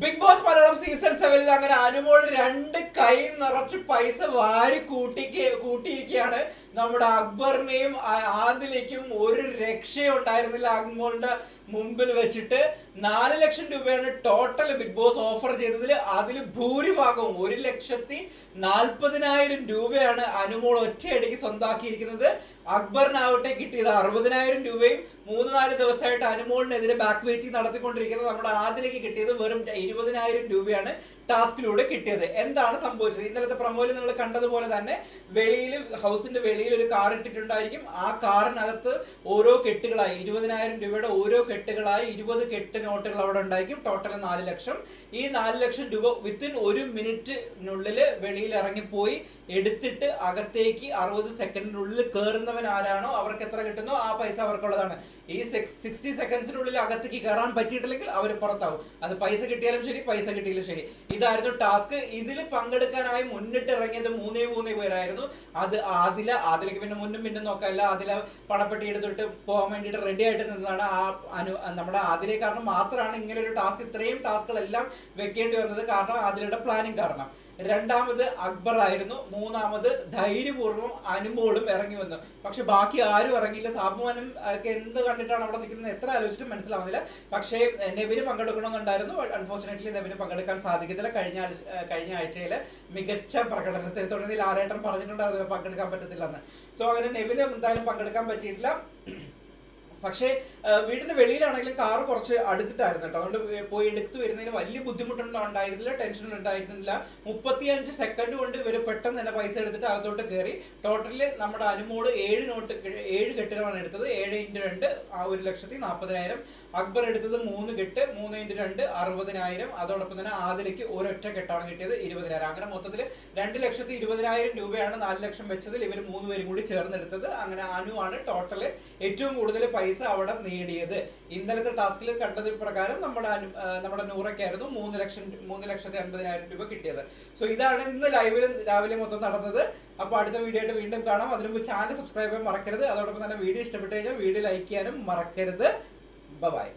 Big boss Malayalam season 7 അങ്ങനെ അനുമോൾ രണ്ട് കൈ നിറച്ച് പൈസ വാരി കൂട്ടിയിരിക്കുകയാണ്. നമ്മുടെ അക്ബറിനെയും ആദിലേക്കും ഒരു രക്ഷയുണ്ടായിരുന്നില്ല. അക്ബറിന്റെ മുമ്പിൽ വെച്ചിട്ട് 4 ലക്ഷം രൂപയാണ് ടോട്ടൽ ബിഗ് ബോസ് ഓഫർ ചെയ്തതിൽ. അതിൽ ഭൂരിഭാഗവും 1,40,000 രൂപയാണ് അനുമോൾ ഒറ്റയടിക്ക് സ്വന്തമാക്കിയിരിക്കുന്നത്. അക്ബറിനാവട്ടെ കിട്ടിയത് 60,000 രൂപയും 3-4 ദിവസമായിട്ട് അനുമോളിനെതിരെ ബാക്ക് വെയിറ്റിംഗ് നടത്തിക്കൊണ്ടിരിക്കുന്നത് നമ്മുടെ ആദിലേക്ക് കിട്ടിയത് വെറും 20,000 രൂപയാണ് ടാസ്കിലൂടെ കിട്ടിയത്. എന്താണ് സംഭവിച്ചത്? ഇന്നലത്തെ പ്രമോയിൽ നിങ്ങൾ കണ്ടതുപോലെ തന്നെ ഹൗസിന്റെ വെളിയിൽ ഒരു കാർ ഇട്ടിട്ടുണ്ടായിരിക്കും. ആ കാറിനകത്ത് ഓരോ കെട്ടുകളായി 20,000 രൂപയുടെ ഓരോ കെട്ടുകളായി 20 കെട്ട് നോട്ടുകൾ അവിടെ ഉണ്ടായിരിക്കും. ടോട്ടൽ 4 ലക്ഷം. ഈ 4 ലക്ഷം രൂപ വിത്തിൻ 1 മിനിറ്റിനുള്ളിൽ വെളിയിൽ ഇറങ്ങിപ്പോയി എടുത്തിട്ട് അകത്തേക്ക് 60 സെക്കൻഡിനുള്ളിൽ കയറുന്നവൻ ആരാണോ അവർക്ക് എത്ര കിട്ടുന്നോ ആ പൈസ അവർക്കുള്ളതാണ്. ഈ 60 സെക്കൻഡ്സിനുള്ളിൽ അകത്തേക്ക് കയറാൻ പറ്റിയിട്ടില്ലെങ്കിൽ അവർ പുറത്താവും. അത് പൈസ കിട്ടിയാലും ശരി, പൈസ കിട്ടിയാലും ശരി. ഇതായിരുന്നു ടാസ്ക്. ഇതിൽ പങ്കെടുക്കാനായി മുന്നിട്ട് ഇറങ്ങിയത് 3 പേരായിരുന്നു. അത് ആദിലേക്ക് പിന്നെ മുന്നും നോക്കാല്ല. അതില പണപ്പെട്ടി എടുത്തിട്ട് പോകാൻ വേണ്ടിയിട്ട് റെഡി ആയിട്ട് നിന്നതാണ്. നമ്മുടെ ആദിലെ കാരണം മാത്രമാണ് ഇങ്ങനെ ഒരു ടാസ്ക്, ഇത്രയും ടാസ്കുകളെല്ലാം വെക്കേണ്ടി വന്നത്. കാരണം ആദിലയുടെ പ്ലാനിങ് കാരണം. രണ്ടാമത് അക്ബർ ആയിരുന്നു. മൂന്നാമത് ധൈര്യപൂർവ്വം അനുമോളും ഇറങ്ങി വന്നു. പക്ഷെ ബാക്കി ആരും ഇറങ്ങിയില്ല. സാബുമാനും ഒക്കെ എന്ത് കണ്ടിട്ടാണ് അവിടെ നിൽക്കുന്നത് എത്ര ആലോചിച്ചിട്ട് മനസ്സിലാവുന്നില്ല. പക്ഷേ നെവിന് പങ്കെടുക്കണമെന്നുണ്ടായിരുന്നു. അൺഫോർച്ചുനേറ്റ്ലി നെവിന് പങ്കെടുക്കാൻ സാധിക്കത്തില്ല. കഴിഞ്ഞ ആഴ്ചയിൽ മികച്ച പ്രകടനത്തെ തുടർന്ന് ലാലേട്ടൻ പറഞ്ഞിട്ടുണ്ടായിരുന്നു പങ്കെടുക്കാൻ പറ്റത്തില്ലെന്ന്. സോ അങ്ങനെ നെവിന് എന്തായാലും പങ്കെടുക്കാൻ പറ്റിയിട്ടില്ല. പക്ഷേ വീടിന്റെ വെളിയിലാണെങ്കിലും കാറ് കുറച്ച് അടുത്തിട്ടായിരുന്നു കേട്ടോ. അതുകൊണ്ട് പോയി എടുത്തു വരുന്നതിന് വലിയ ബുദ്ധിമുട്ടൊന്നും ഉണ്ടായിരുന്നില്ല, ടെൻഷനും ഉണ്ടായിരുന്നില്ല. 35 സെക്കൻഡ് കൊണ്ട് ഇവർ പെട്ടെന്ന് തന്നെ പൈസ എടുത്തിട്ട് അകത്തോട്ട് കയറി. ടോട്ടല് നമ്മുടെ അനുമോള് 7 കെട്ടുകളാണ് എടുത്തത്. 7x2 1,40,000. അക്ബർ എടുത്തത് 3 കെട്ട് 3x2 60,000. അതോടൊപ്പം തന്നെ ആദിലേക്ക് ഒരൊറ്റ കെട്ടാണ് കിട്ടിയത് 20,000. അങ്ങനെ മൊത്തത്തിൽ 2,20,000 രൂപയാണ് 4 ലക്ഷം വെച്ചതിൽ ഇവർ 3 പേരും കൂടി ചേർന്നെടുത്തത്. അങ്ങനെ അനുവാണ് ടോട്ടല് ഏറ്റവും കൂടുതൽ പൈസ അവിടെ നേടിയത്. ഇന്നലത്തെ ടാസ്കിൽ കണ്ടത് പ്രകാരം നമ്മുടെ നൂറയ്ക്കായിരുന്നു 3,50,000 രൂപ കിട്ടിയത്. സോ ഇതാണ് ഇന്ന് രാവിലെ മൊത്തം നടന്നത്. അപ്പോൾ അടുത്ത വീഡിയോ ആയിട്ട് വീണ്ടും കാണാം. അതിനു മുമ്പ് ചാനൽ സബ്സ്ക്രൈബ് ചെയ്യാൻ മറക്കരുത്. അതോടൊപ്പം തന്നെ വീഡിയോ ഇഷ്ടപ്പെട്ടു കഴിഞ്ഞാൽ വീഡിയോ ലൈക്ക് ചെയ്യാനും മറക്കരുത്. ബൈ.